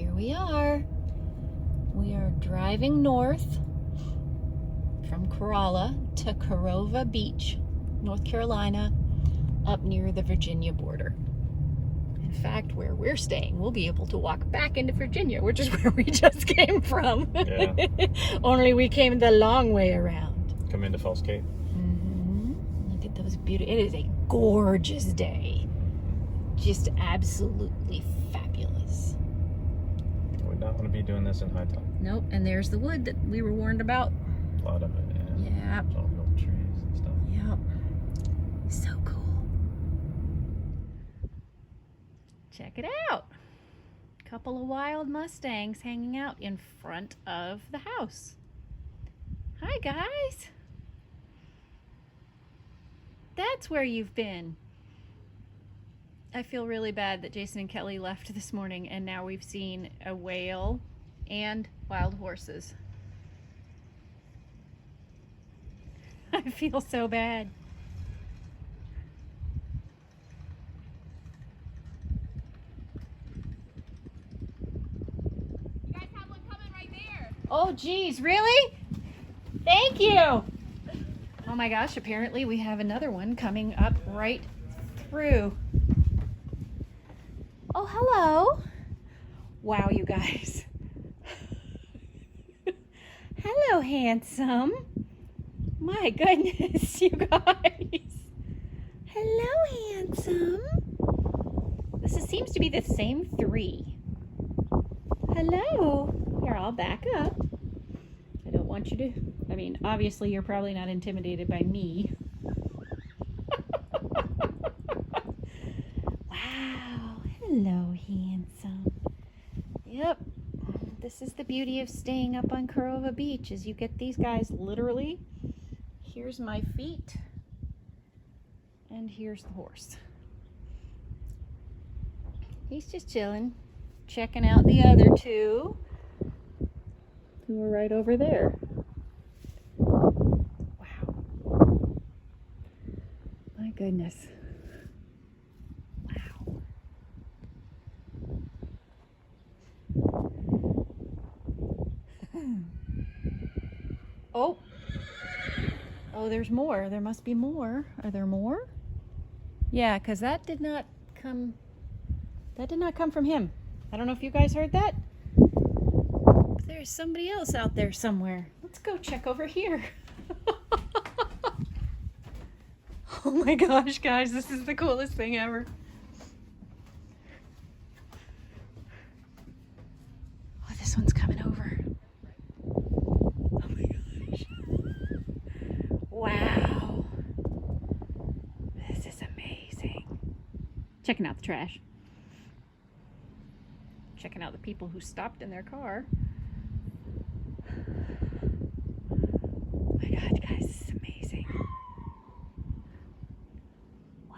here we are. We are driving north from Corolla to Carova Beach, North Carolina, up near the Virginia border. In fact, where we're staying, we'll be able to walk back into Virginia, which is where we just came from. Yeah. Only we came the long way around. Come into Falls Cape. Look at those beautiful. It is a gorgeous day. Just absolutely fabulous. Would not want to be doing this in high tide. Nope, and there's the wood that we were warned about. A lot of it, yeah. Yeah. It's all old trees and stuff. Yep. So cool. Check it out. Couple of wild Mustangs hanging out in front of the house. Hi, guys. That's where you've been. I feel really bad that Jason and Kelly left this morning and now we've seen a whale and wild horses. I feel so bad. You guys have one coming right there. Oh, geez, really? Thank you. Oh my gosh, apparently we have another one coming up right through. Oh, hello. Wow, you guys. Hello, handsome. My goodness, you guys. Hello, handsome. Seems to be the same three. Hello. Here, I'll back up. I don't want you to, I mean, obviously you're probably not intimidated by me. Wow. Hello, handsome. Yep. This is the beauty of staying up on Carova Beach, is you get these guys literally. Here's my feet. And here's the horse. He's just chilling, checking out the other two who are right over there. Wow. My goodness. Wow. Oh. Oh, there's more. There must be more. Are there more? Yeah, because that did not come from him. I don't know if you guys heard that. But there's somebody else out there somewhere. Let's go check over here. Oh my gosh, guys, this is the coolest thing ever. Oh, this one's coming over. Oh my gosh. Wow. This is amazing. Checking out the trash. Checking out the people who stopped in their car. Oh my God, guys, this is amazing. Wow.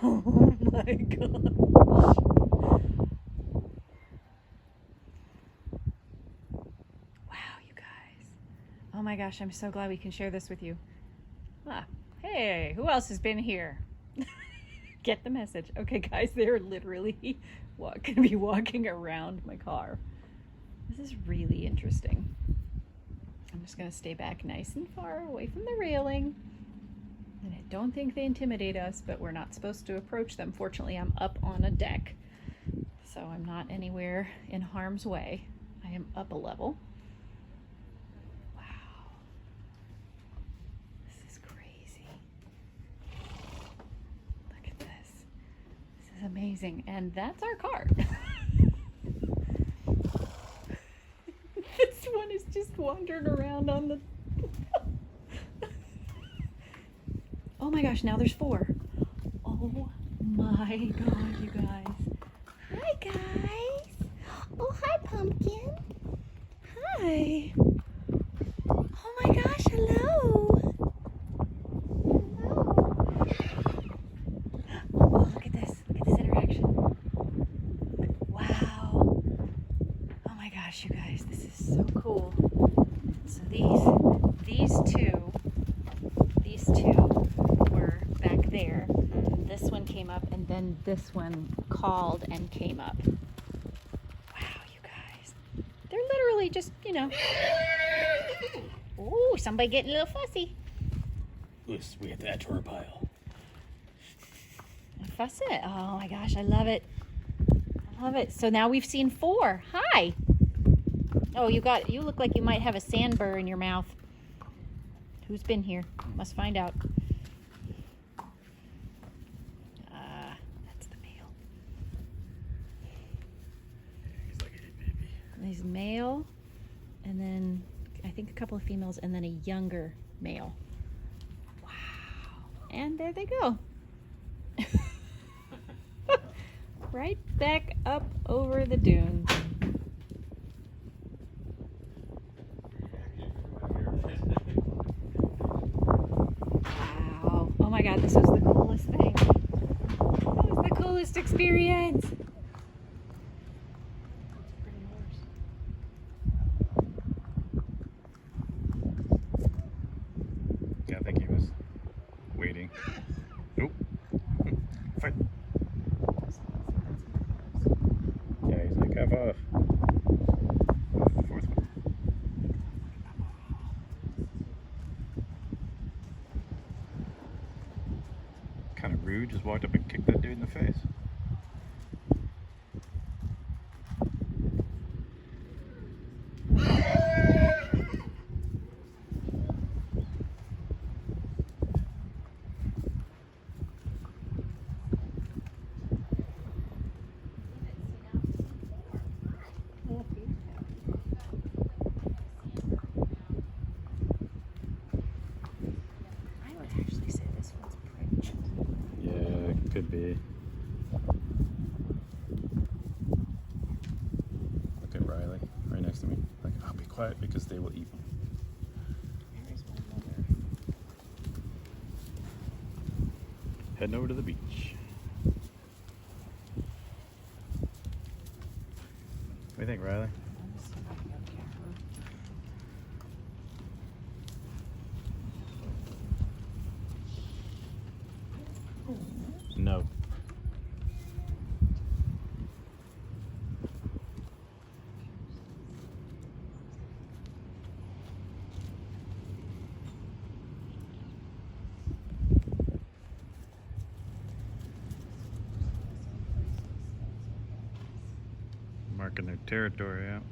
Oh my gosh. Wow, you guys. Oh my gosh, I'm so glad we can share this with you. Ah, hey, who else has been here? Get the message. Okay, guys, they're literally going to be walking around my car. This is really interesting. I'm just going to stay back nice and far away from the railing. And I don't think they intimidate us, but we're not supposed to approach them. Fortunately, I'm up on a deck, so I'm not anywhere in harm's way. I am up a level. Wow. This is crazy. Look at this. This is amazing. And that's our car. This one is just wandering around on the... Oh my gosh, now there's four. Oh my God, you guys. Hi, guys. Oh, hi, Pumpkin. Hi. Oh my gosh, hello. Oh, look at this. Look at this interaction. Wow. Oh my gosh, you guys, this is so cool. So these two were back there. This one came up, and then this one called and came up. Wow, you guys. They're literally just, you know. Ooh, somebody getting a little fussy. Lucas, we have to add to our pile. Fuss it. Oh my gosh, I love it. I love it. So now we've seen 4. Hi. Oh, you look like you might have a sand burr in your mouth. Who's been here? Must find out. That's the male. He's like, hey, baby. He's male, and then I think a couple of females, and then a younger male. Wow. And there they go. Right back up over the dunes. Wow. Oh my God, this was the coolest thing. That was the coolest experience. Yeah, I think he was waiting. Nope. Fight. Yeah, he's like, have off. Fourth one. Kind of rude, just walked up and kicked that dude in the face. I would actually say this one's pregnant. Yeah, it could be. Look at Riley right next to me. Like, I'll be quiet because they will eat me. There is one mother. Heading over to the beach. What do you think, Riley? No. Marking their territory out.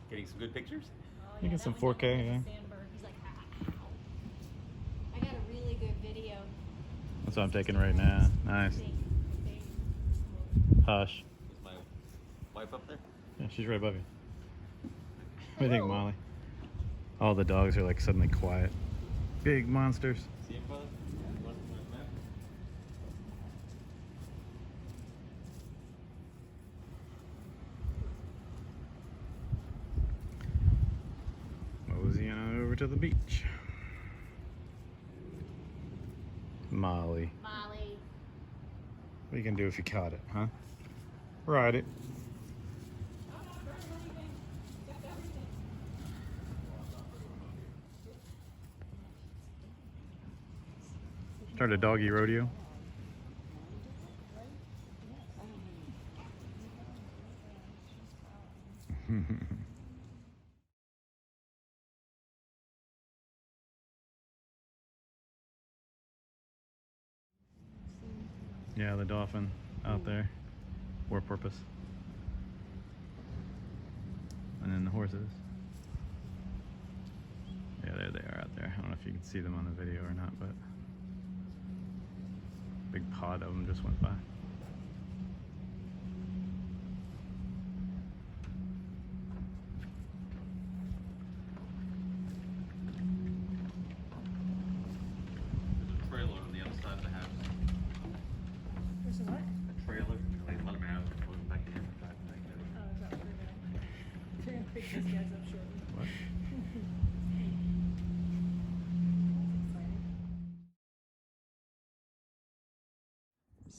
Getting some good pictures? You get some 4K, yeah. He's like, ow. I got a really good video. That's what I'm taking right now. Nice. Hush. Is my wife up there? Yeah, she's right above you. What do you think, Molly? All the dogs are like suddenly quiet. Big monsters. See him, brother? You want my map? Moseying on over to the beach. Molly. Molly. What are you gonna do if you caught it, huh? Ride it. Start a doggy rodeo. Yeah, the dolphin out there. War porpoise. And then the horses. Yeah, there they are out there. I don't know if you can see them on the video or not, but big pod of them just went by.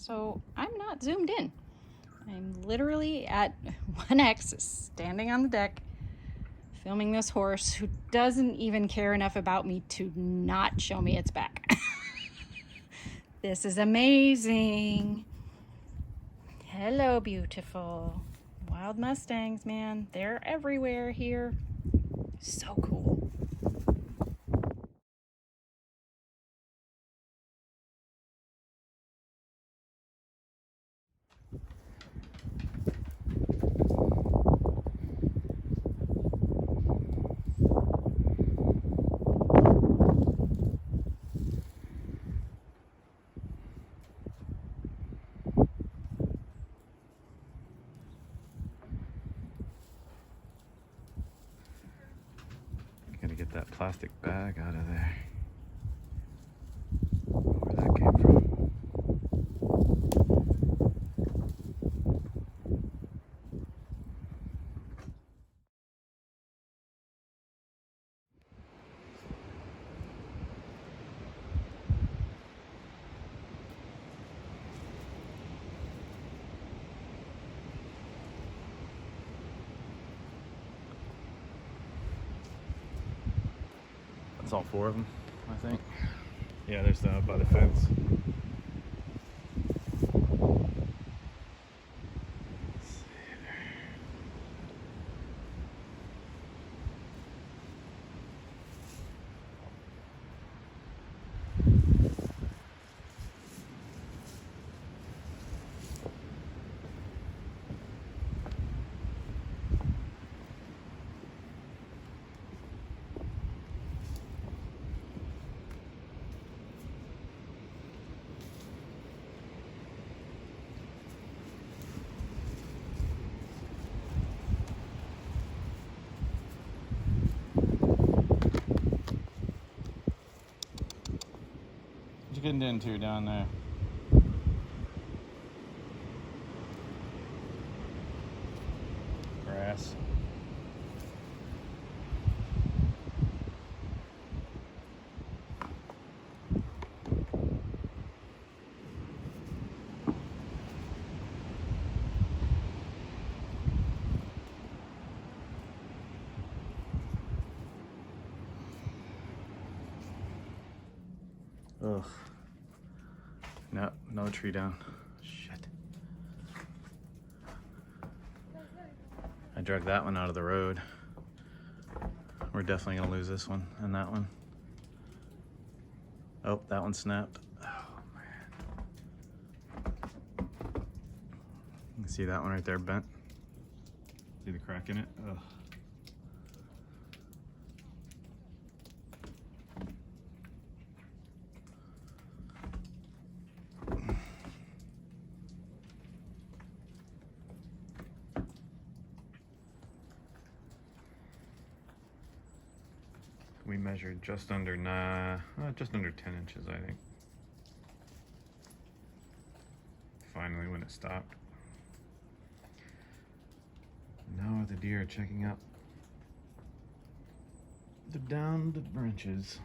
So I'm not zoomed in. I'm literally at 1X standing on the deck filming this horse who doesn't even care enough about me to not show me its back. This is amazing. Hello, beautiful. Wild Mustangs, man. They're everywhere here. So cool. Gotta get that plastic bag out of there. Where that came from. That's all 4 of them, I think. Yeah, there's by the fence. Let's see here. What you getting into down there? Grass. Ugh. No, no tree down. Shit. I dragged that one out of the road. We're definitely gonna lose this one and that one. Oh, that one snapped. Oh man. You can see that one right there bent. See the crack in it? Ugh. We measured just under 10 inches, I think. Finally, when it stopped. Now the deer are checking out the downed branches.